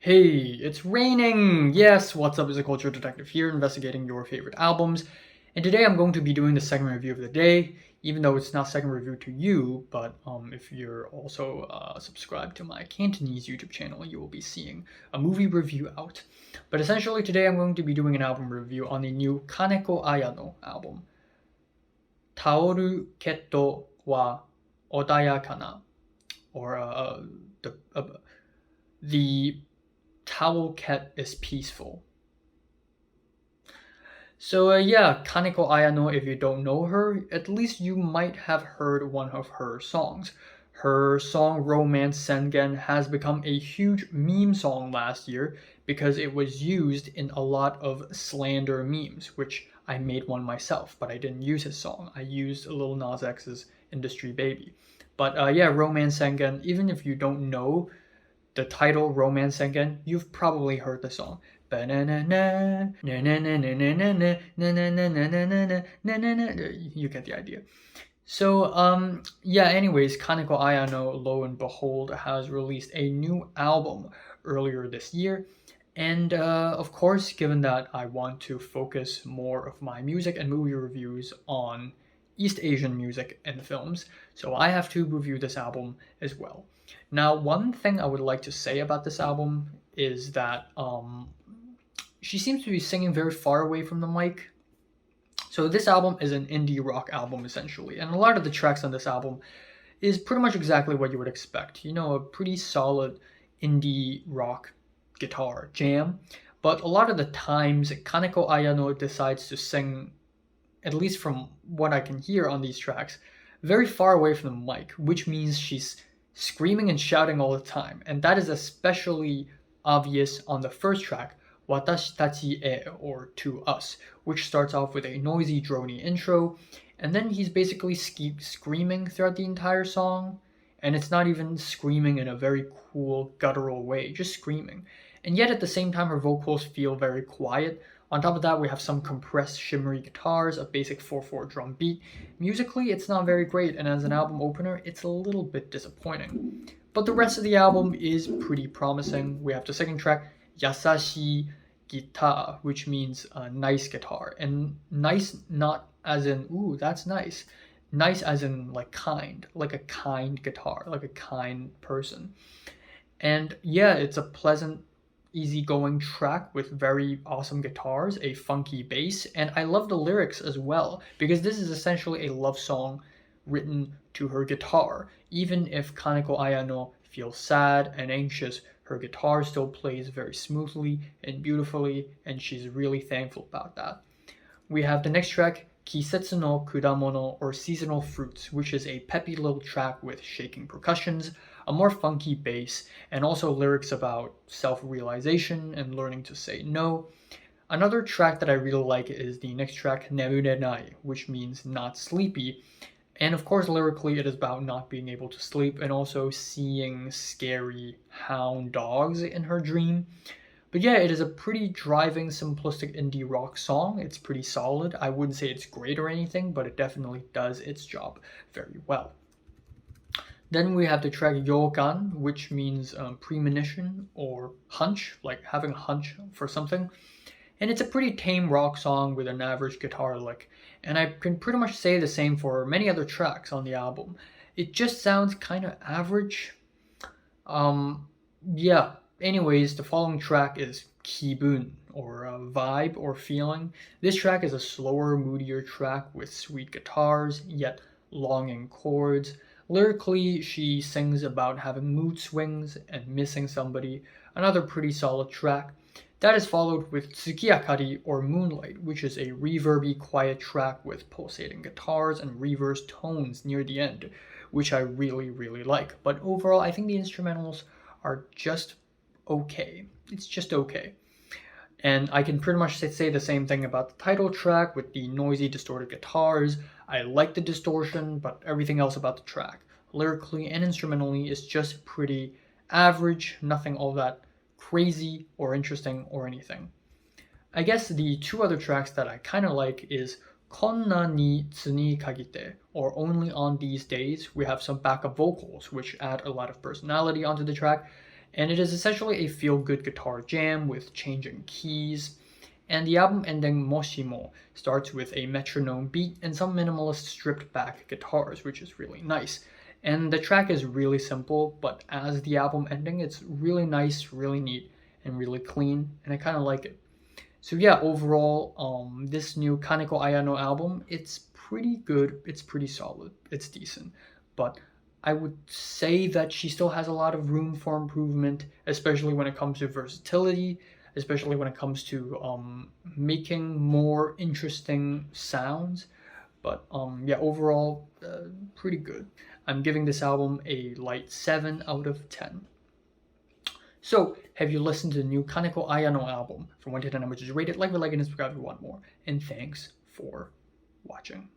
Hey, it's raining! Yes, what's up? It's a culture detective here, investigating your favorite albums. And today I'm going to be doing the second review of the day, even though it's not second review to you, but if you're also subscribed to my Cantonese YouTube channel, you will be seeing a movie review out. But essentially today I'm going to be doing an album review on the new Kaneko Ayano album, Towelket wa穏やかな, or the Towelket Is Peaceful. So yeah, Kaneko Ayano, if you don't know her, at least you might have heard one of her songs. Her song Romance Sengen has become a huge meme song last year because it was used in a lot of slander memes, which I made one myself, but I didn't use his song. I used Lil Nas X's Industry Baby. But yeah, Romance Sengen, even if you don't know the title Romance Sengen, you've probably heard the song. You get the idea. So yeah, anyways, Kaneko Ayano, lo and behold, has released a new album earlier this year. And of course, given that I want to focus more of my music and movie reviews on East Asian music and films, so I have to review this album as well. Now, one thing I would like to say about this album is that she seems to be singing very far away from the mic. So this album is an indie rock album essentially, and a lot of the tracks on this album is pretty much exactly what you would expect. You know, a pretty solid indie rock guitar jam. But a lot of the times, Kaneko Ayano decides to sing, at least from what I can hear on these tracks, very far away from the mic, which means she's screaming and shouting all the time. And that is especially obvious on the first track, Watashi Tachi e, or To Us, which starts off with a noisy, drony intro, and then he's basically screaming throughout the entire song, and it's not even screaming in a very cool, guttural way, just screaming. And yet at the same time, her vocals feel very quiet. On top of that, we have some compressed, shimmery guitars, a basic 4/4 drum beat. Musically, it's not very great, and as an album opener, it's a little bit disappointing. But the rest of the album is pretty promising. We have the second track, Yasashi Guitar, which means nice guitar. And nice not as in, ooh, that's nice. Nice as in like kind, like a kind guitar, like a kind person. And yeah, it's a pleasant, easygoing track with very awesome guitars, a funky bass, and I love the lyrics as well, because this is essentially a love song written to her guitar. Even if Kaneko Ayano feels sad and anxious, her guitar still plays very smoothly and beautifully, and she's really thankful about that. We have the next track, Kisetsu no Kudamono, or Seasonal Fruits, which is a peppy little track with shaking percussions, a more funky bass, and also lyrics about self-realization and learning to say no. Another track that I really like is the next track, Nemurenai, which means not sleepy. And of course, lyrically, it is about not being able to sleep and also seeing scary hound dogs in her dream. But yeah, it is a pretty driving, simplistic indie rock song. It's pretty solid. I wouldn't say it's great or anything, but it definitely does its job very well. Then we have the track Yokan, which means premonition or hunch, like having a hunch for something. And it's a pretty tame rock song with an average guitar lick. And I can pretty much say the same for many other tracks on the album. It just sounds kind of average. Yeah. Anyways, the following track is Kibun, or vibe or feeling. This track is a slower, moodier track with sweet guitars, yet longing chords. Lyrically, she sings about having mood swings and missing somebody, another pretty solid track. That is followed with Tsukiyakari, or Moonlight, which is a reverby, quiet track with pulsating guitars and reverse tones near the end, which I really, really like. But overall, I think the instrumentals are just okay. It's just okay. And I can pretty much say the same thing about the title track with the noisy, distorted guitars. I like the distortion, but everything else about the track, lyrically and instrumentally, is just pretty average, nothing all that crazy or interesting or anything. I guess the two other tracks that I kind of like is Konna ni tsu ni kagite, or Only on These Days. We have some backup vocals, which add a lot of personality onto the track. And it is essentially a feel-good guitar jam with changing keys. And the album ending Moshimo starts with a metronome beat and some minimalist stripped back guitars, which is really nice. And the track is really simple, but as the album ending, it's really nice, really neat, and really clean, and I kind of like it. So yeah, overall, this new Kaneko Ayano album, it's pretty good, it's pretty solid, it's decent, but I would say that she still has a lot of room for improvement, especially when it comes to versatility, especially when it comes to making more interesting sounds. But yeah, overall, pretty good. I'm giving this album a light 7 out of 10. So, have you listened to the new Kaneko Ayano album? From 1 to 10, which is rated, like, and subscribe if you want more. And thanks for watching.